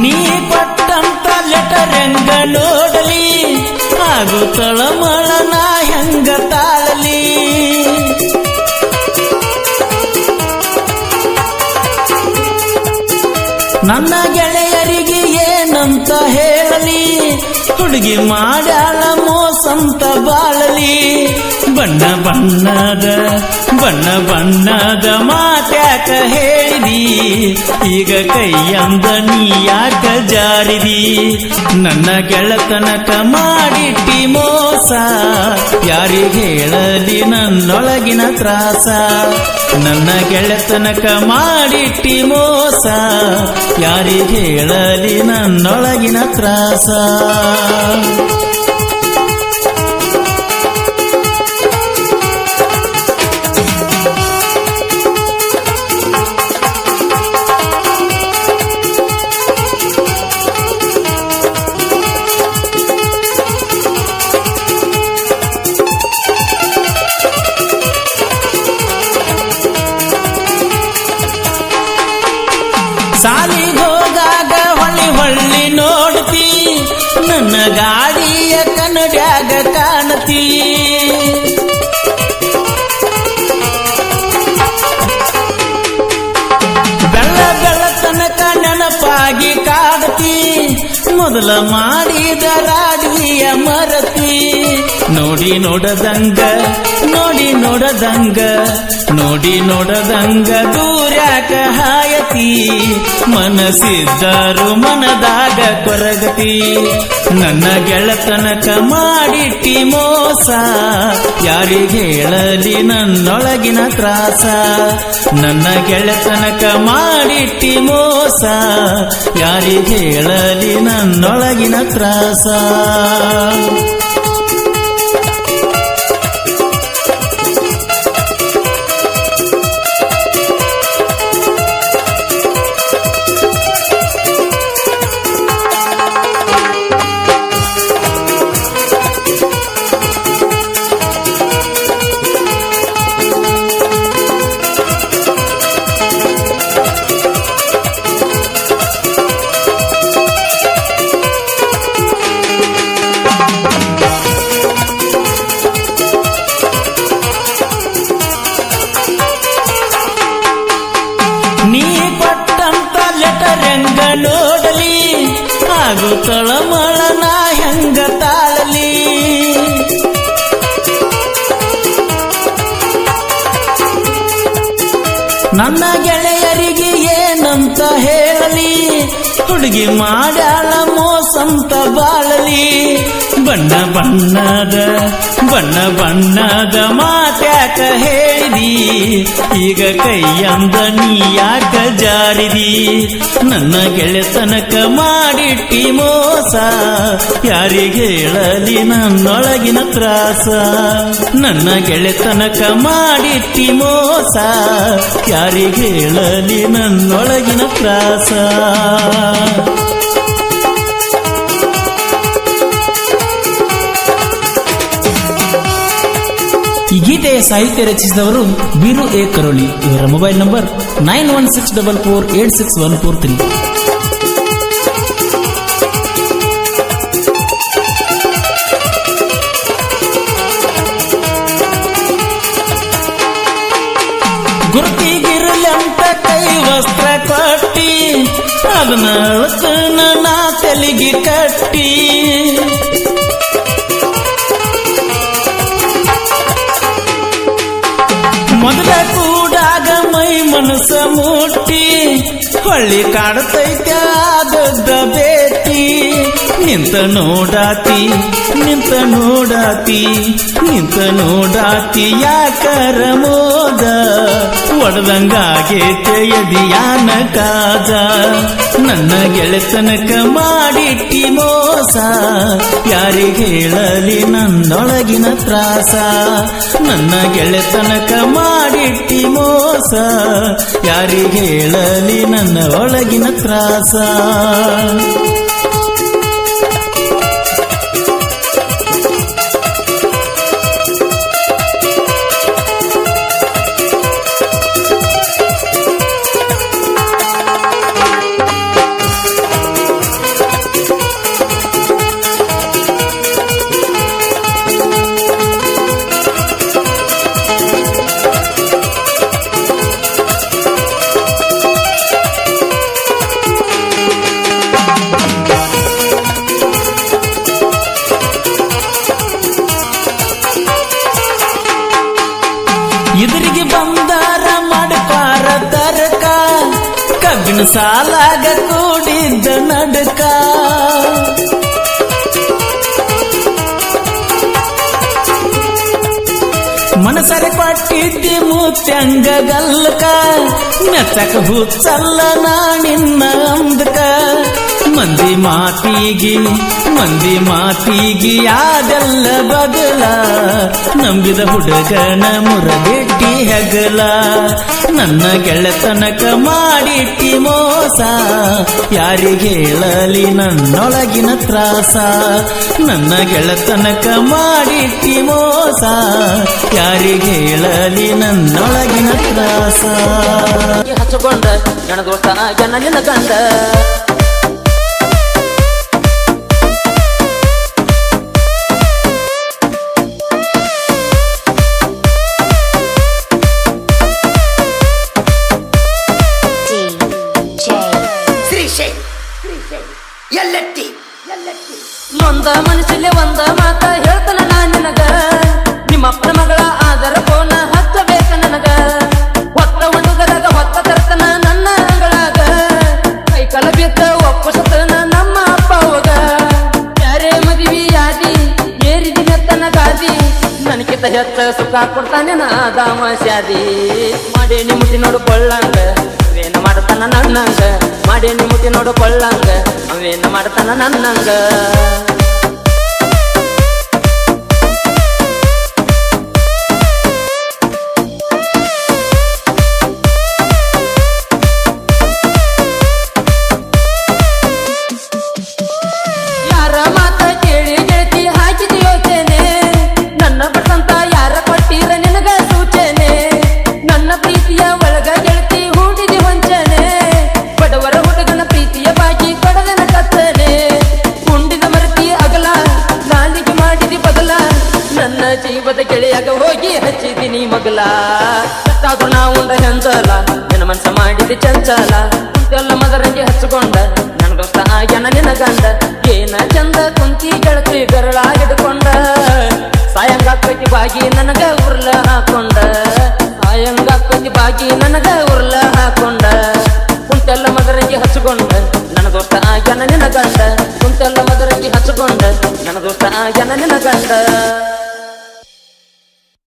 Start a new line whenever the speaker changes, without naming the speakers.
ನೀ ಕೊಟ್ಟಂತ ಲೆಟರ್ ಹೆಂಗ ನೋಡಲಿ, ಹಾಗೂ ತಳಮಳನ ಹೆಂಗ ತಾಳಲಿ. ನನ್ನ ಗೆಳೆಯರಿಗೆ ಏನಂತ ಹೇಳಲಿ, ಹುಡುಗಿ ಮಾಡ್ಯಾಳ ಮೋಸಂತ ಬಾಳಲಿ. ಬಣ್ಣ ಬಣ್ಣದ ಮಾತ್ಯಾಕ ಹೇಳಿದಿ, ಈಗ ಕೈಯಂದ ನೀ ಯಾಕ ಜಾರಿದಿ. ನನ್ನ ಗೆಳತನಕ ಮಾಡಿಟ್ಟಿ ಮೋಸ, ಯಾರಿಗೆ ಹೇಳಲಿ ನನ್ನೊಳಗಿನ ತ್ರಾಸ. ನನ್ನ ಗೆಳತನಕ ಮಾಡಿಟ್ಟಿ ಮೋಸ, ಯಾರಿಗೆ ಹೇಳಲಿ ನನ್ನೊಳಗಿನ ತ್ರಾಸ. ಸಾಲಿಗೋಗಾಗ ಹೊಳ್ಳಿ ನೋಡ್ತಿ, ನನ್ನ ಗಾಡಿಯ ಕನ್ನಡ್ಯಾಗ ಕಾಣತಿ. ಬೆಳ್ಳತನಕ ನೆನಪಾಗಿ ಕಾಡ್ತಿ, ಮೊದಲ ಮಾಡಿದ ರಾಡಿಯ ಮರತಿ. ನೋಡಿ ನೋಡದಂಗ ದೂರ್ಯಾಕ ಹಾಯತಿ, ಮನಸ್ಸಿದ್ದರು ಮನದಾಗ ಕೊರಗತಿ. ನನ್ನ ಗೆಳತನಕ ಮಾಡಿಟ್ಟಿ ಮೋಸ, ಯಾರಿಗೆ ಹೇಳಲಿ ನನ್ನೊಳಗಿನ ತ್ರಾಸ. ನನ್ನ ಗೆಳತನಕ ಮಾಡಿಟ್ಟಿ ಮೋಸ, ಯಾರಿಗೆ ಹೇಳಲಿ ನನ್ನೊಳಗಿನ ತ್ರಾಸ. ನೀ ಕೊಟ್ಟಂತ ಲೆಟರ್ ಹೆಂಗ ನೋಡಲಿ, ಹಾಗೂ ತಳಮಳನ ಹೆಂಗ ತಾಳಲಿ. ನನ್ನ ಗೆಳೆಯರಿಗೆ ಏನಂತ ಹೇಳಲಿ, ಹುಡುಗಿ ಮಾಡ್ಯಾಳ ಮೋಸಂತ ಬಾಳಲಿ. ಬಣ್ಣ ಬಣ್ಣದ ಮಾತ್ಯಾಕ ಹೇಳಿದಿ, ಈಗ ಕೈಯಂದ ನೀ ಯಾಕ ಜಾರಿದಿ. ನನ್ನ ಗೆಳೆತನಕ ಮಾಡಿಟ್ಟಿ ಮೋಸ, ಯಾರಿಗೆ ಹೇಳಲಿ ನನ್ನೊಳಗಿನ ತ್ರಾಸ. ನನ್ನ ಗೆಳೆತನಕ ಮಾಡಿಟ್ಟಿ ಮೋಸ, ಯಾರಿಗೆ ಹೇಳಲಿ ನನ್ನೊಳಗಿನ ತ್ರಾಸ. ಈ ಗೀತೆಯ ಸಾಹಿತ್ಯ ರಚಿಸಿದವರು ಬೀರು ಎ ಕರೋಳಿ. ಇವರ ಮೊಬೈಲ್ ನಂಬರ್ 9164486143. ಗುರುತಿಗಿರಲಂತ ಕೈ ವಸ್ತ್ರ ಕೊಟ್ಟಿ, ಅದನ್ನ ನಾ ತೆಲಿಗೆ ಕಟ್ಟಿ. ಮೊದಲ ಕೂಡಾಗ ಮೈ ಮನಸ್ಸ ಮುಟ್ಟಿ, ಹೊಳ್ಳಿ ಕಾಡ್ತೈತೆ ಆದದ್ದ ಬೇಟಿ. ನಿಂತ ನೋಡಾತಿ ಯಾಕರ ಮೋದ, ಒಡದಂಗಾಗೇತೆ ಎದಿಯಾನ ಕಾದ. ನನ್ನ ಗೆಳೆತನಕ ಮಾಡಿಟ್ಟಿ ಮೋಸ, ಯಾರಿಗೆ ಹೇಳಲಿ ನನ್ನೊಳಗಿನ ತ್ರಾಸ. ನನ್ನ ಗೆಳೆತನಕ ಮಾಡಿಟ್ಟಿ ಮೋಸ, ಯಾರಿಗೆ ಹೇಳಲಿ ನನ್ನ ಒಳಗಿನ ತ್ರಾಸ. ಸಾಲಾಗ ಕೂಡಿದ್ದ ನಡುಕ ಮನಸರೆ ಕೊಟ್ಟಿದ್ದಿ ಮುತ್ಯಂಗ ಗಲ್ಲಕ ಮೆಚ್ಚಕ ಹುಚ್ಚಲ್ಲ ನಾನಿನ್ನ ಅಂದಕ ಮಂದಿ ಮಾತಿಗಿ ಯಾದೆಲ್ಲ ಬದಲ ನಂಬಿದ ಹುಡುಗನ ಮುರಬಿಟ್ಟಿ ಹೆಗಲ ನನ್ನ ಗೆಳೆತನಕ ಮಾಡಿಟ್ಟಿ ಮೋಸ ಯಾರಿಗೆ ಹೇಳಲಿ ನನ್ನೊಳಗಿನ ತ್ರಾಸ ನನ್ನ ಗೆಳೆತನಕ ಮಾಡಿಟ್ಟಿ ಮೋಸ ಯಾರಿಗೆ ಹೇಳಲಿ ನನ್ನೊಳಗಿನ ತ್ರಾಸ
ಹಚ್ಚಿಕೊಂಡ ನನ್ನ ದೋಸ್ತ ಜನ ನಿನ್ನ ಗಂಡ ನೊಂದ ಮನಸ್ಸಲ್ಲಿ ಒಂದ ಮಾತ ಹೇಳ್ತಾನ ನಾ ನಿನಗ ನಿಮ್ಮಪ್ಪನ ಮಗಳ ಆದರ ಫೋನ ಹಚ್ಚಬೇಕ ನನಗ ಹೊತ್ತ ಹುಡುಗರಾಗ ಹೊತ್ತ ತರ್ತನ ನನ್ನ ಅಂಗಳಾಗ ಕೈ ಕಲ ಬಿದ್ದ ಒಪ್ಪಸತನ ನಮ್ಮ ಅಪ್ಪ ಹೋಗ ಯಾರೇ ಮದುವೆ ಯಾದಿ ಏರಿದಿ ನೆತ್ತನ ಗಾದಿ ನನಗಿಂತ ಹೆಚ್ಚ ಸುಖ ಕೊಡ್ತಾನೆ ನಾ ದಾಮ ಶಾದಿ ಮಾಡೇನಿ ಮುಟ್ಟಿ ನೋಡು ಕೊಳ್ಳಂಗ ಅವೇನ ಮಾಡ್ತಾನ ನನ್ನಂಗ ಮಾಡೇನಿ ಮುಟ್ಟಿ ನೋಡು ಕೊಳ್ಳಂಗ ಅವೇನ ಮಾಡ್ತಾನ ನನ್ನಂಗ ಯಾರ ಮಾತ ಕೇಳಿ ಗೆಳತಿ ಹಾಕಿದ ಯೋಚನೆ ನನ್ನ ಬರ್ತಂತ ಯಾರ ಕೊಟ್ಟಿರ ನಿನಗ ಸೂಚನೆ ನನ್ನ ಪ್ರೀತಿಯ ಒಳಗ ಗೆಳತಿ ಹೂಡಿದಿ ವಂಚನೆ ಬಡವರ ಹುಡುಗನ ಪ್ರೀತಿಯ ಬಾಗಿ ಕೊಡದನ ಕತ್ತನೆ ಕುಂಡಿದ ಮರತಿ ಅಗಲ ನಾಲಿಗೆ ಮಾಡಿದಿ ಬದಲ ನನ್ನ ಜೀವದ ಗೆಳೆಯಾಗ ಹೋಗಿ ಹಚ್ಚಿದಿನಿ ಮಗಲ ಎಷ್ಟಾದ್ರೂ ನಾವು ಹೆಂಚಲ ನಿನ್ನ ಮನಸ ಮಾಡಿದಿ ಚಂಚಲ ಕುಂತೆಲ್ಲ ಮದರಂಗಿ ಹಚ್ಚಿಕೊಂಡ ನನ್ನ ದೋಸ್ತ ಆಗ್ಯಾನ ನಿನ್ನ ಗಂಡ ಏನ ಚಂದ ಕುಂತಿ ಗೆಳತಿ ಬೆರಳಾಗಿಡ್ಕೊಂಡ ಸಾಯಂಗಾಕತಿ ಬಾಗಿ ನನಗ ಉರ್ಲ ಹಾಕೊಂಡ ಸಾಯಂಗಾಕತಿ ಬಾಗಿ ನನಗ ಉರ್ಲ ಹಾಕೊಂಡ ಕುಂತೆಲ್ಲ ಮದರಂಗಿ ಹಚ್ಚಿಕೊಂಡ ನನ್ನ ದೋಸ್ತ ಆಗ್ಯಾನ ನಿನ್ನ ಗಂಡ ಕುಂತೆಲ್ಲ ಮದರಂಗಿ ಹಚ್ಚಿಕೊಂಡ ನನ್ನ ದೋಸ್ತ ಆಗ್ಯಾನ ನಿನ್ನ ಗಂಡ